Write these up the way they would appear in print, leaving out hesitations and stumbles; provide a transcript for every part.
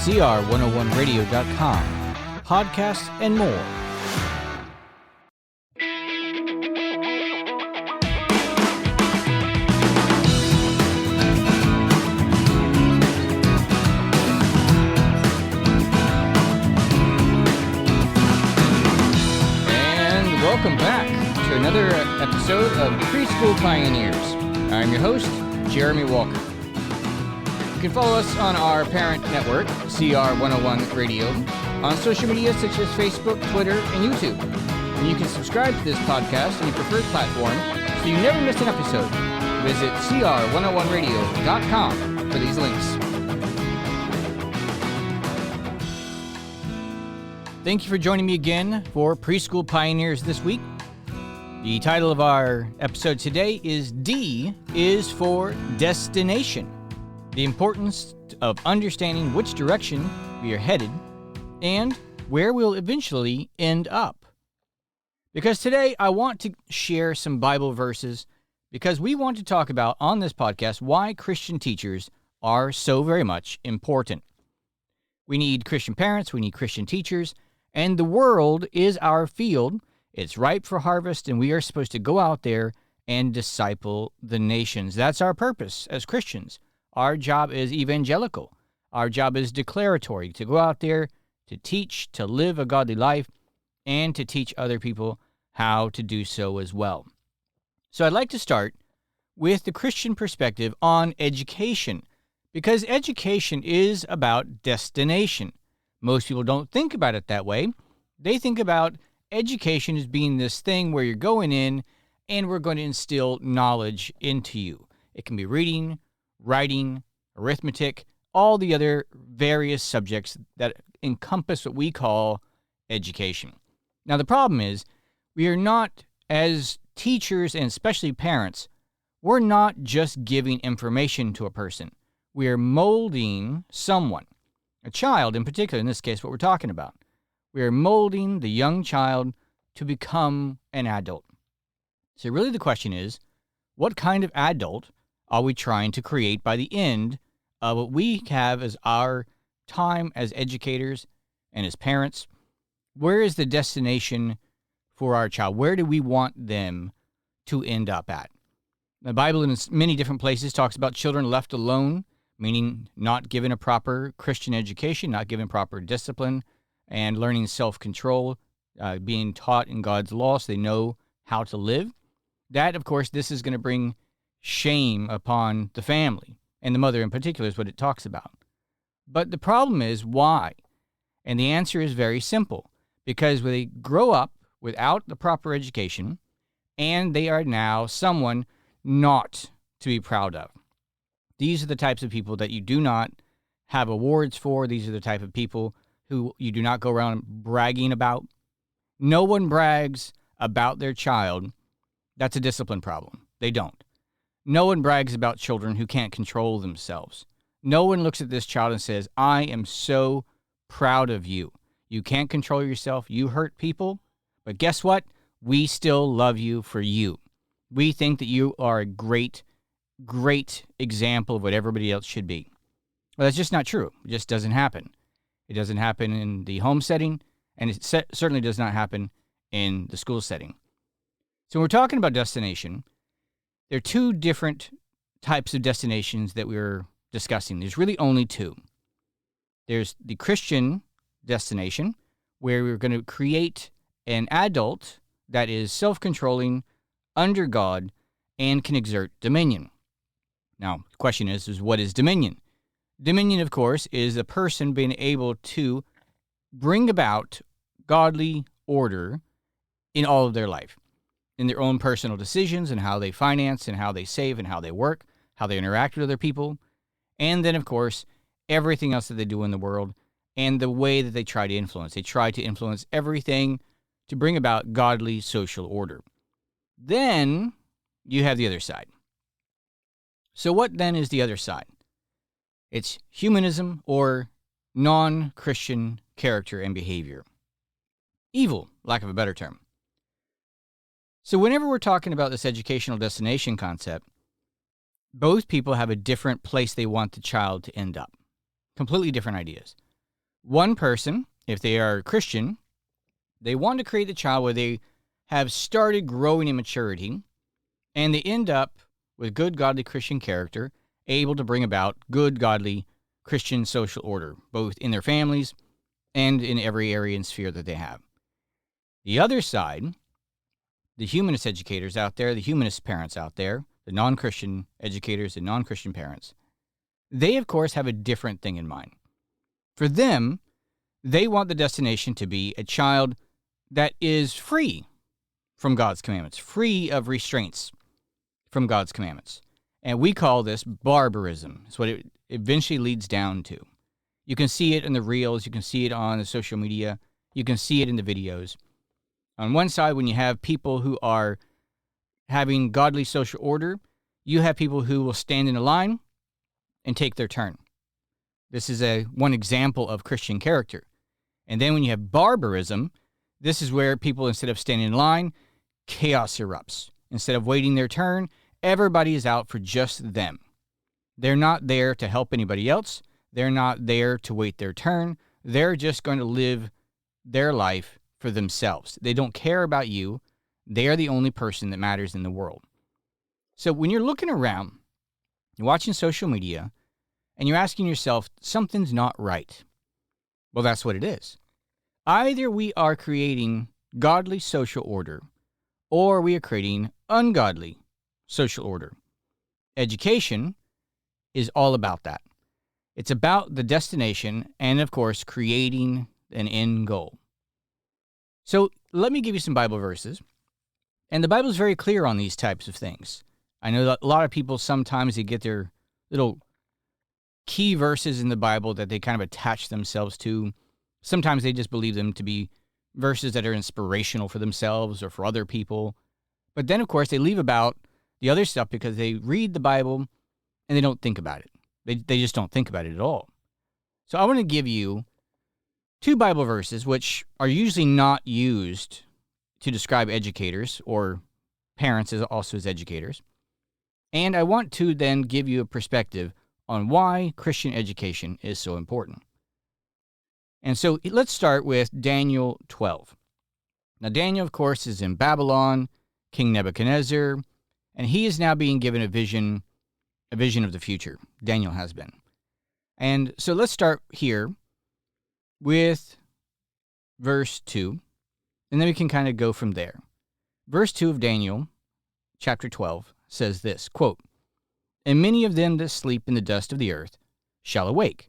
cr101radio.com, podcasts, and more. Welcome back to another episode of Preschool Pioneers. I'm your host, Jeremy Walker. You can follow us on our parent network, CR101 Radio, on social media such as Facebook, Twitter, and YouTube. And you can subscribe to this podcast on your preferred platform so you never miss an episode. Visit cr101radio.com for these links. Thank you for joining me again for Preschool Pioneers this week. The title of our episode today is D is for Destination. The importance of understanding which direction we are headed and where we'll eventually end up. Because today I want to share some Bible verses because we want to talk about on this podcast why Christian teachers are so very much important. We need Christian parents, we need Christian teachers, and the world is our field. It's ripe for harvest, and we are supposed to go out there and disciple the nations. That's our purpose as Christians. Our job is evangelical. Our job is declaratory, to go out there, to teach, to live a godly life, and to teach other people how to do so as well. So I'd like to start with the Christian perspective on education, because education is about destination. Most people don't think about it that way. They think about education as being this thing where you're going in and we're going to instill knowledge into you. It can be reading, writing, arithmetic, all the other various subjects that encompass what we call education. Now, the problem is we are not, as teachers and especially parents, we're not just giving information to a person. We are molding someone. A child, in particular, in this case, what we're talking about. We are molding the young child to become an adult. So really the question is, what kind of adult are we trying to create by the end of what we have as our time as educators and as parents? Where is the destination for our child? Where do we want them to end up at? The Bible in many different places talks about children left alone, meaning not given a proper Christian education, not given proper discipline, and learning self-control, being taught in God's law so they know how to live. That, of course, this is going to bring shame upon the family, and the mother in particular is what it talks about. But the problem is why? And the answer is very simple, because they grow up without the proper education, and they are now someone not to be proud of. These are the types of people that you do not have awards for. These are the type of people who you do not go around bragging about. No one brags about their child. That's a discipline problem. They don't. No one brags about children who can't control themselves. No one looks at this child and says, I am so proud of you. You can't control yourself. You hurt people. But guess what? We still love you for you. We think that you are a great example of what everybody else should be. Well, that's just not true. It just doesn't happen. It doesn't happen in the home setting, and it certainly does not happen in the school setting. So when we're talking about destination, there are two different types of destinations that we're discussing. There's really only two. There's the Christian destination, where we're going to create an adult that is self-controlling, under God, and can exert dominion. Now, the question is what is dominion? Dominion, of course, is a person being able to bring about godly order in all of their life, in their own personal decisions and how they finance and how they save and how they work, how they interact with other people, and then, of course, everything else that they do in the world and the way that they try to influence. They try to influence everything to bring about godly social order. Then you have the other side. So what then is the other side? It's humanism or non-Christian character and behavior. Evil, lack of a better term. So whenever we're talking about this educational destination concept, both people have a different place they want the child to end up. Completely different ideas. One person, if they are Christian, they want to create a child where they have started growing in maturity, and they end up with good, godly Christian character, able to bring about good, godly Christian social order, both in their families and in every area and sphere that they have. The other side, the humanist educators out there, the humanist parents out there, the non-Christian educators and non-Christian parents, they, of course, have a different thing in mind. For them, they want the destination to be a child that is free from God's commandments, free of restraints from God's commandments. And we call this barbarism. It's what it eventually leads down to. You can see it in the reels. You can see it on the social media. You can see it in the videos. On one side, when you have people who are having godly social order, you have people who will stand in a line and take their turn. This is one example of Christian character. And then when you have barbarism, this is where people, instead of standing in line, chaos erupts. Instead of waiting their turn, everybody is out for just them. They're not there to help anybody else. They're not there to wait their turn. They're just going to live their life for themselves. They don't care about you. They are the only person that matters in the world. So when you're looking around, you're watching social media, and you're asking yourself, something's not right. Well, that's what it is. Either we are creating godly social order, or we are creating ungodly social order. Education is all about that. It's about the destination and, of course, creating an end goal. So let me give you some Bible verses. And the Bible is very clear on these types of things. I know that a lot of people, sometimes they get their little key verses in the Bible that they kind of attach themselves to. Sometimes they just believe them to be verses that are inspirational for themselves or for other people. But then, of course, they leave about the other stuff because they read the Bible and they don't think about it. They just don't think about it at all. So I want to give you two Bible verses which are usually not used to describe educators or parents also as educators. And I want to then give you a perspective on why Christian education is so important. And so let's start with Daniel 12. Now, Daniel, of course, is in Babylon, King Nebuchadnezzar, and he is now being given a vision of the future. Daniel has been. And so let's start here with verse 2, and then we can kind of go from there. Verse 2 of Daniel, chapter 12, says this, quote, "And many of them that sleep in the dust of the earth shall awake,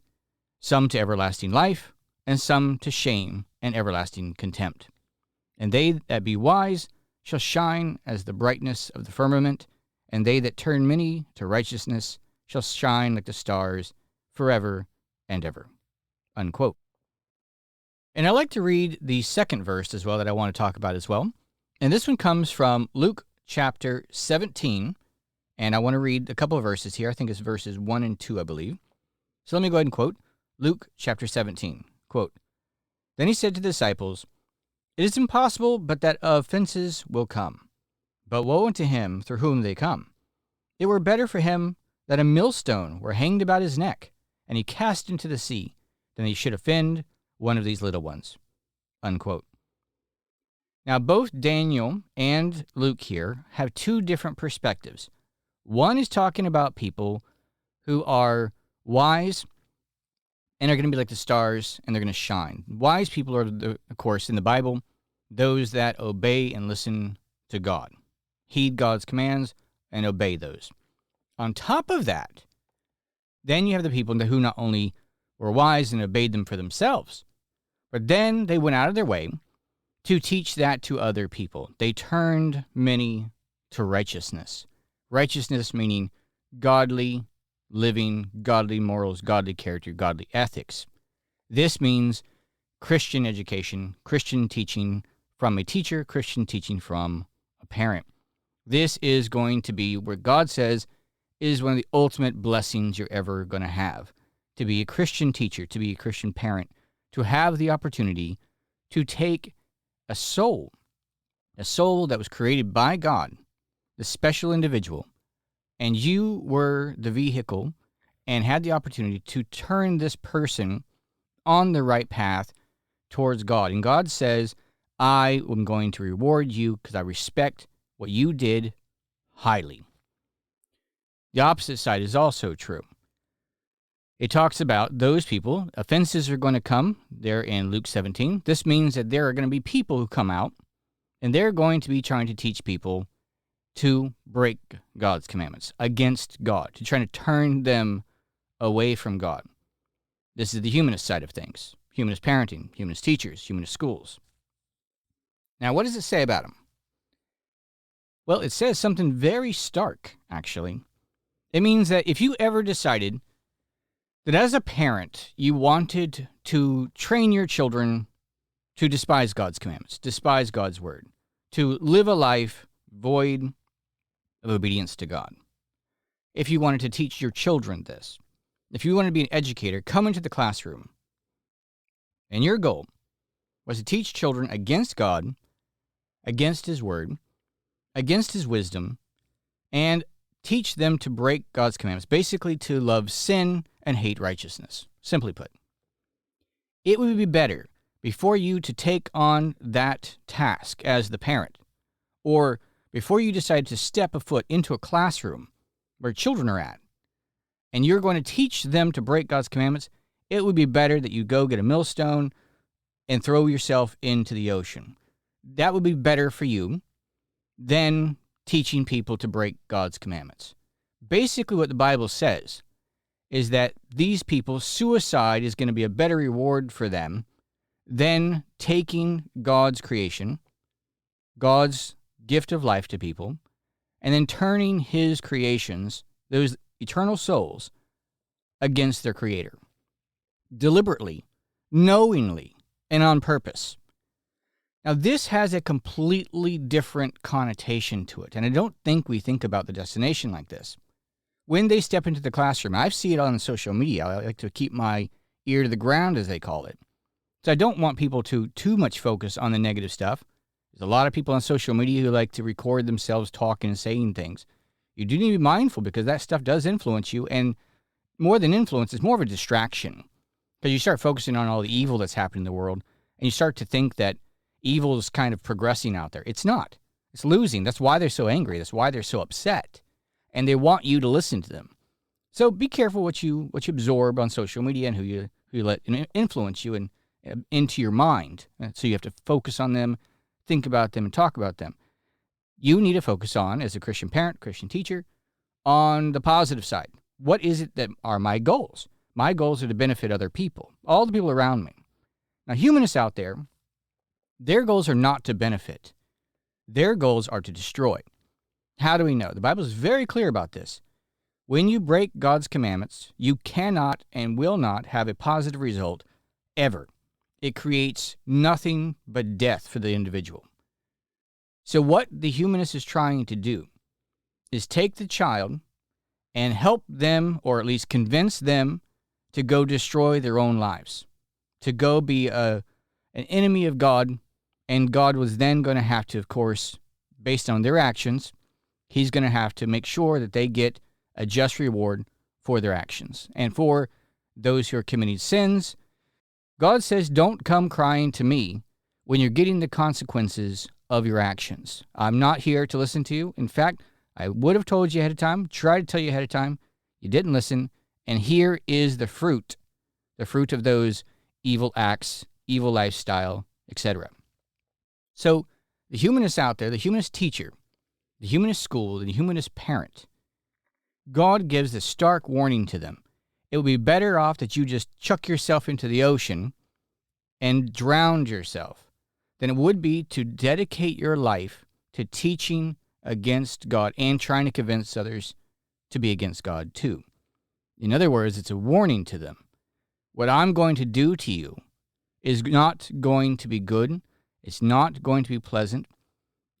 some to everlasting life, and some to shame and everlasting contempt. And they that be wise shall shine as the brightness of the firmament, and they that turn many to righteousness shall shine like the stars forever and ever." Unquote. And I'd like to read the second verse as well that I want to talk about as well. And this one comes from Luke chapter 17, and I want to read a couple of verses here. I think it's verses 1 and 2, I believe. So let me go ahead and quote Luke chapter 17. Quote, "Then he said to the disciples, It is impossible but that offenses will come. But woe unto him through whom they come. It were better for him that a millstone were hanged about his neck, and he cast into the sea, than he should offend one of these little ones." Unquote. Now, both Daniel and Luke here have two different perspectives. One is talking about people who are wise and are going to be like the stars, and they're going to shine. Wise people are, of course, in the Bible, those that obey and listen to God, heed God's commands, and obey those. On top of that, then you have the people who not only were wise and obeyed them for themselves, but then they went out of their way to teach that to other people. They turned many to righteousness. Righteousness meaning godly living, godly morals, godly character, godly ethics. This means Christian education, Christian teaching from a teacher, Christian teaching from a parent. This is going to be where God says is one of the ultimate blessings you're ever going to have. To be a Christian teacher, to be a Christian parent, to have the opportunity to take a soul that was created by God, the special individual, and you were the vehicle and had the opportunity to turn this person on the right path towards God. And God says, I am going to reward you because I respect what you did highly. The opposite side is also true. It talks about those people, offenses are going to come there in Luke 17. This means that there are going to be people who come out, and they're going to be trying to teach people to break God's commandments against God, to try to turn them away from God. This is the humanist side of things. Humanist parenting, humanist teachers, humanist schools. Now, what does it say about them? Well, it says something very stark, actually. It means that if you ever decided that as a parent, you wanted to train your children to despise God's commandments, despise God's word, to live a life void of obedience to God. If you wanted to teach your children this, if you wanted to be an educator, come into the classroom, and your goal was to teach children against God, against His word, against His wisdom, and teach them to break God's commandments, basically to love sin and hate righteousness, simply put. It would be better before you to take on that task as the parent, or before you decide to step a foot into a classroom where children are at, and you're going to teach them to break God's commandments, it would be better that you go get a millstone and throw yourself into the ocean. That would be better for you than teaching people to break God's commandments. Basically, what the Bible says is that these people, suicide is going to be a better reward for them than taking God's creation, God's gift of life to people, and then turning His creations, those eternal souls, against their Creator. Deliberately, knowingly, and on purpose. Now, this has a completely different connotation to it, and I don't think we think about the destination like this. When they step into the classroom, I see it on social media. I like to keep my ear to the ground, as they call it. So I don't want people to too much focus on the negative stuff. There's a lot of people on social media who like to record themselves talking and saying things. You do need to be mindful because that stuff does influence you, and more than influence, it's more of a distraction. Because you start focusing on all the evil that's happening in the world, and you start to think that evil is kind of progressing out there. It's not. It's losing. That's why they're so angry. That's why they're so upset. And they want you to listen to them. So be careful what you absorb on social media and who you let influence you and into your mind. So you have to focus on them, think about them, and talk about them. You need to focus on, as a Christian parent, Christian teacher, on the positive side. What is it that are my goals? My goals are to benefit other people, all the people around me. Now, humanists out there, their goals are not to benefit. Their goals are to destroy. How do we know? The Bible is very clear about this. When you break God's commandments, you cannot and will not have a positive result ever. It creates nothing but death for the individual. So what the humanist is trying to do is take the child and help them, or at least convince them, to go destroy their own lives, to go be an enemy of God, and God was then going to have to, of course, based on their actions, He's going to have to make sure that they get a just reward for their actions. And for those who are committing sins, God says, don't come crying to me when you're getting the consequences of your actions. I'm not here to listen to you. In fact, I would have told you ahead of time, tried to tell you ahead of time. You didn't listen. And here is the fruit of those evil acts, evil lifestyle, etc. So the humanist out there, the humanist teacher, the humanist school, the humanist parent, God gives a stark warning to them. It would be better off that you just chuck yourself into the ocean and drown yourself than it would be to dedicate your life to teaching against God and trying to convince others to be against God too. In other words, it's a warning to them. What I'm going to do to you is not going to be good. It's not going to be pleasant.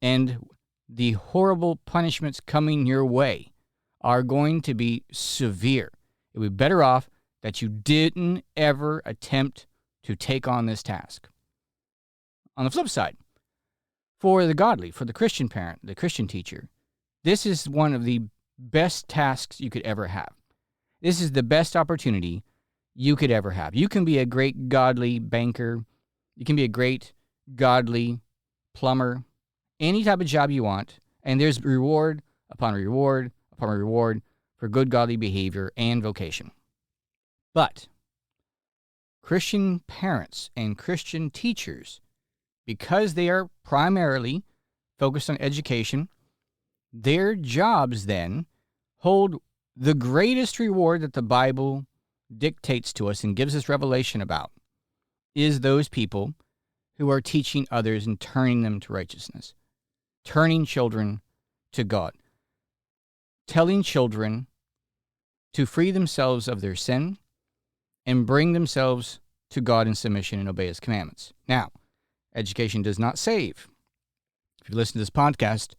And the horrible punishments coming your way are going to be severe. It would be better off that you didn't ever attempt to take on this task. On the flip side, for the godly, for the Christian parent, the Christian teacher, this is one of the best tasks you could ever have. This is the best opportunity you could ever have. You can be a great godly banker. You can be a great godly plumber, any type of job you want, and there's reward upon reward upon reward for good godly behavior and vocation. But Christian parents and Christian teachers, because they are primarily focused on education, their jobs then hold the greatest reward that the Bible dictates to us and gives us revelation about, is those people who are teaching others and turning them to righteousness, turning children to God, telling children to free themselves of their sin and bring themselves to God in submission and obey His commandments. Now, education does not save. If you listen to this podcast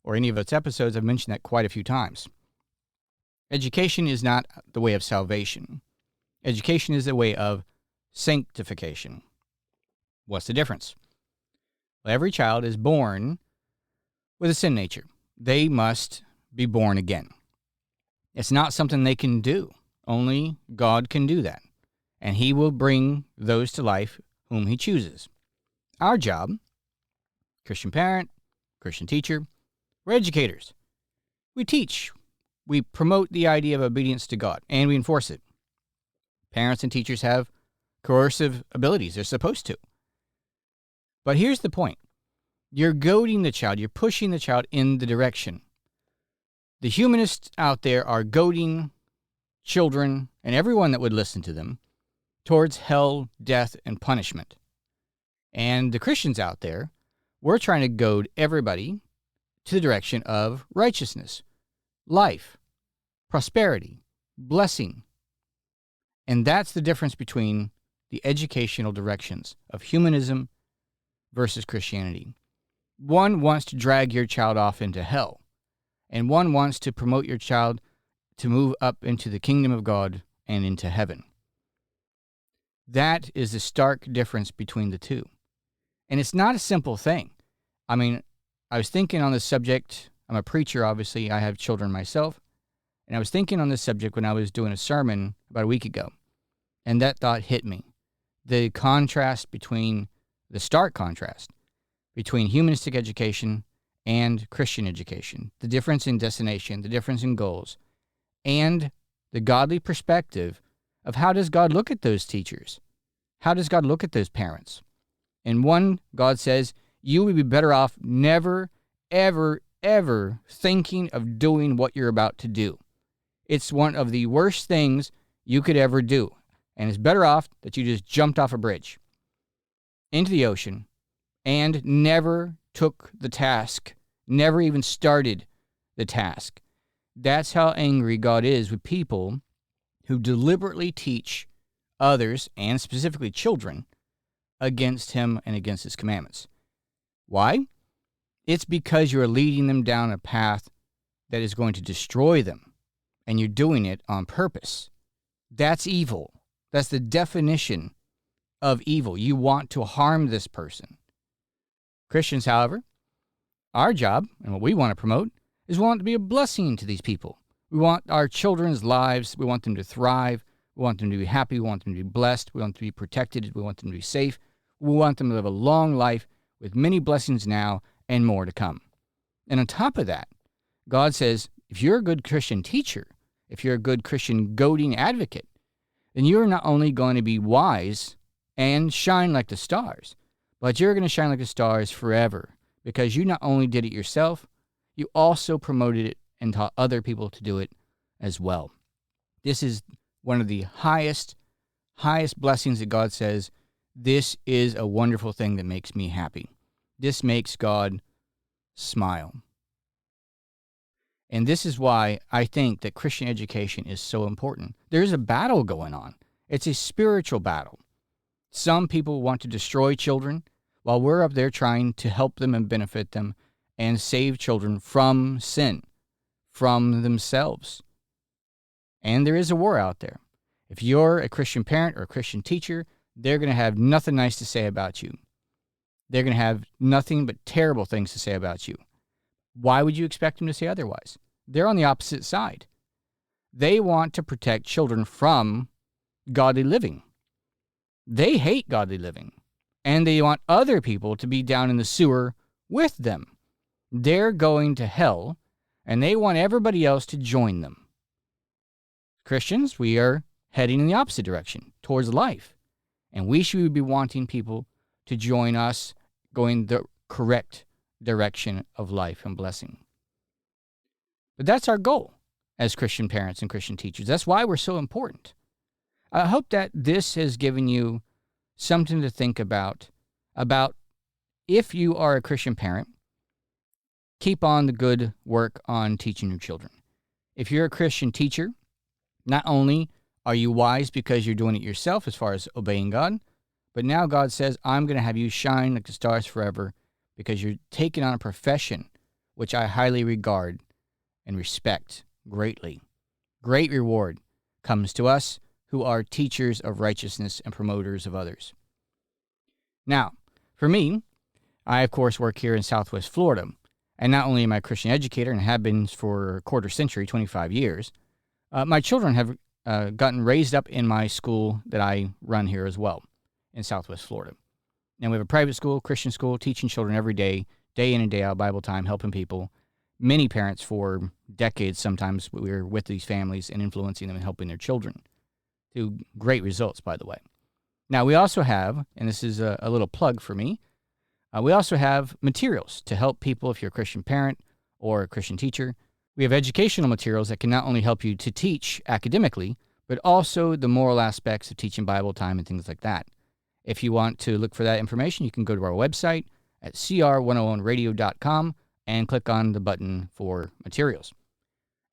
or any of its episodes, I've mentioned that quite a few times. Education is not the way of salvation. Education is the way of sanctification. What's the difference? Well, every child is born with a sin nature. They must be born again. It's not something they can do. Only God can do that. And He will bring those to life whom He chooses. Our job, Christian parent, Christian teacher, we're educators. We teach. We promote the idea of obedience to God, and we enforce it. Parents and teachers have coercive abilities. They're supposed to. But here's the point. You're goading the child. You're pushing the child in the direction. The humanists out there are goading children and everyone that would listen to them towards hell, death, and punishment. And the Christians out there, we're trying to goad everybody to the direction of righteousness, life, prosperity, blessing. And that's the difference between the educational directions of humanism versus Christianity. One wants to drag your child off into hell, and one wants to promote your child to move up into the kingdom of God and into heaven. That is the stark difference between the two. And it's not a simple thing. I mean, I was thinking on this subject. I'm a preacher, obviously. I have children myself. And I was thinking on this subject when I was doing a sermon about a week ago. And that thought hit me. The stark contrast between humanistic education and Christian education. The difference in destination, the difference in goals, and the godly perspective of how does God look at those teachers? How does God look at those parents? In one, God says, you would be better off never, ever, ever thinking of doing what you're about to do. It's one of the worst things you could ever do. And it's better off that you just jumped off a bridge into the ocean and never took the task, never even started the task. That's how angry God is with people who deliberately teach others, and specifically children, against Him and against His commandments. Why? It's because you're leading them down a path that is going to destroy them, and you're doing it on purpose. That's evil. That's the definition of evil. You want to harm this person. Christians, however, our job and what we want to promote is we want to be a blessing to these people. We want our children's lives, we want them to thrive, we want them to be happy, we want them to be blessed, we want them to be protected, we want them to be safe, we want them to live a long life with many blessings now and more to come. And on top of that, God says, if you're a good Christian teacher, if you're a good Christian goading advocate, then you're not only going to be wise and shine like the stars, but you're going to shine like the stars forever, because you not only did it yourself, you also promoted it and taught other people to do it as well. This is one of the highest blessings that God says, this is a wonderful thing that makes me happy. This makes God smile. And this is why I think that Christian education is so important. There's a battle going on. It's a spiritual battle. Some people want to destroy children while we're up there trying to help them and benefit them and save children from sin, from themselves. And there is a war out there. If you're a Christian parent or a Christian teacher, they're going to have nothing nice to say about you. They're going to have nothing but terrible things to say about you. Why would you expect them to say otherwise? They're on the opposite side. They want to protect children from godly living. They hate godly living, and they want other people to be down in the sewer with them. They're going to hell, and they want everybody else to join them. Christians, we are heading in the opposite direction, towards life, and we should be wanting people to join us going the correct direction of life and blessing. But that's our goal as Christian parents and Christian teachers. That's why we're so important. I hope that this has given you something to think about if you are a Christian parent, keep on the good work on teaching your children. If you're a Christian teacher, not only are you wise because you're doing it yourself as far as obeying God, but now God says, I'm going to have you shine like the stars forever because you're taking on a profession which I highly regard and respect greatly. Great reward comes to us who are teachers of righteousness and promoters of others. Now, for me, I, of course, work here in Southwest Florida, and not only am I a Christian educator and have been for a quarter century, 25 years, my children have gotten raised up in my school that I run here as well in Southwest Florida. And we have a private school, Christian school, teaching children every day in and day out, Bible time, helping people. Many parents for decades sometimes we were with these families and influencing them and helping their children. To great results, by the way. Now, we also have, and this is a little plug for me, we also have materials to help people if you're a Christian parent or a Christian teacher. We have educational materials that can not only help you to teach academically, but also the moral aspects of teaching Bible time and things like that. If you want to look for that information, you can go to our website at cr101radio.com and click on the button for materials.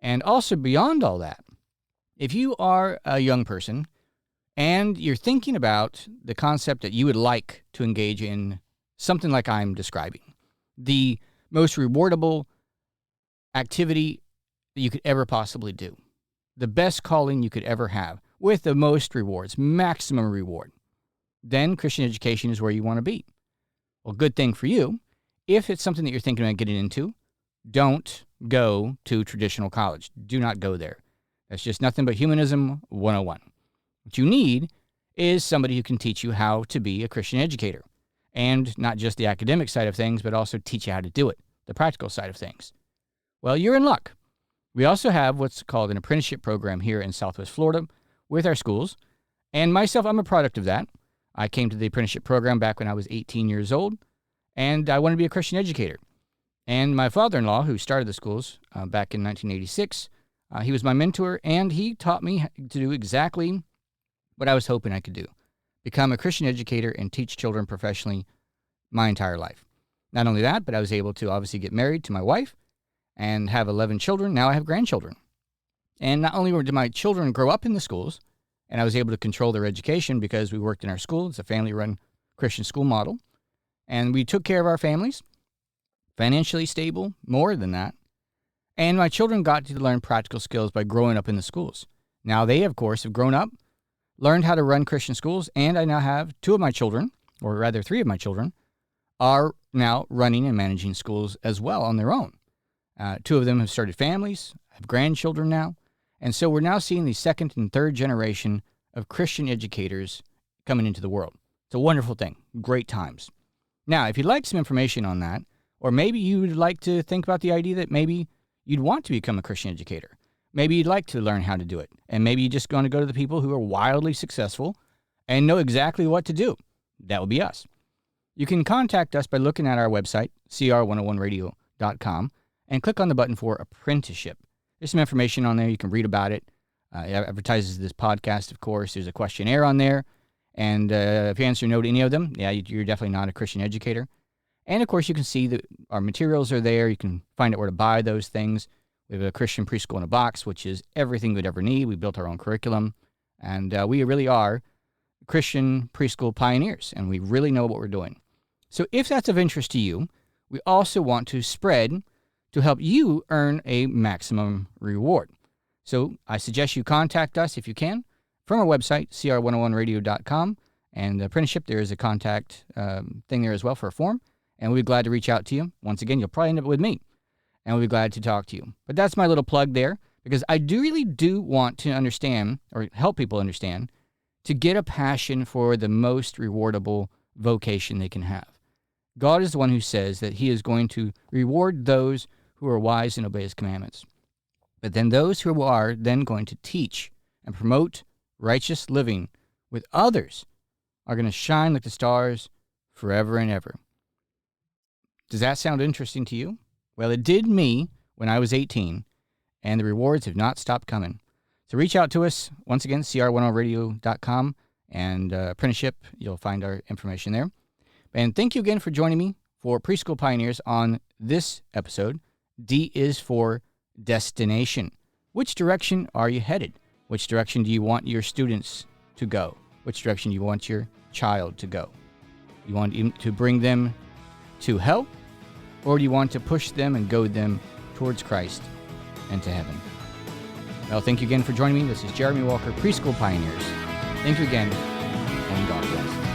And also beyond all that, if you are a young person and you're thinking about the concept that you would like to engage in something like I'm describing, the most rewardable activity that you could ever possibly do, the best calling you could ever have, with the most rewards, maximum reward, then Christian education is where you want to be. Well, good thing for you. If it's something that you're thinking about getting into, don't go to traditional college. Do not go there. That's just nothing but humanism 101. What you need is somebody who can teach you how to be a Christian educator. And not just the academic side of things, but also teach you how to do it, the practical side of things. Well, you're in luck. We also have what's called an apprenticeship program here in Southwest Florida with our schools. And myself, I'm a product of that. I came to the apprenticeship program back when I was 18 years old, and I wanted to be a Christian educator. And my father-in-law, who started the schools back in 1986, he was my mentor, and he taught me to do exactly what I was hoping I could do. Become a Christian educator and teach children professionally my entire life. Not only that, but I was able to obviously get married to my wife and have 11 children. Now I have grandchildren. And not only did my children grow up in the schools, and I was able to control their education because we worked in our school. It's a family-run Christian school model. And we took care of our families, financially stable, more than that. And my children got to learn practical skills by growing up in the schools. Now they, of course, have grown up, learned how to run Christian schools, and I now have two of my children, or rather three of my children, are now running and managing schools as well on their own. Two of them have started families, have grandchildren now, and so we're now seeing the second and third generation of Christian educators coming into the world. It's a wonderful thing. Great times. Now, if you'd like some information on that, or maybe you would like to think about the idea that maybe you'd want to become a Christian educator, maybe you'd like to learn how to do it, and maybe you're just going to go to the people who are wildly successful and know exactly what to do, that would be us. You can contact us by looking at our website, cr101radio.com, and click on the button for apprenticeship. There's some information on there. You can read about it. It advertises this podcast, of course. There's a questionnaire on there. And if you answer no to any of them, yeah, you're definitely not a Christian educator. And, of course, you can see that our materials are there. You can find out where to buy those things. We have a Christian preschool in a box, which is everything we'd ever need. We built our own curriculum. And we really are Christian preschool pioneers, and we really know what we're doing. So if that's of interest to you, we also want to spread to help you earn a maximum reward. So I suggest you contact us if you can from our website, cr101radio.com. And the apprenticeship, there is a contact thing there as well for a form. And we'd be glad to reach out to you. Once again, you'll probably end up with me. And we'll be glad to talk to you. But that's my little plug there, because I really do want to understand, or help people understand, to get a passion for the most rewardable vocation they can have. God is the one who says that he is going to reward those who are wise and obey his commandments. But then those who are then going to teach and promote righteous living with others are going to shine like the stars forever and ever. Does that sound interesting to you? Well, it did me when I was 18, and the rewards have not stopped coming. So reach out to us, once again, cr10radio.com, and apprenticeship, you'll find our information there. And thank you again for joining me for Preschool Pioneers on this episode. D is for destination. Which direction are you headed? Which direction do you want your students to go? Which direction do you want your child to go? You want to bring them to hell, or do you want to push them and goad them towards Christ and to heaven? Well, thank you again for joining me. This is Jeremy Walker, Preschool Pioneers. Thank you again, and God bless.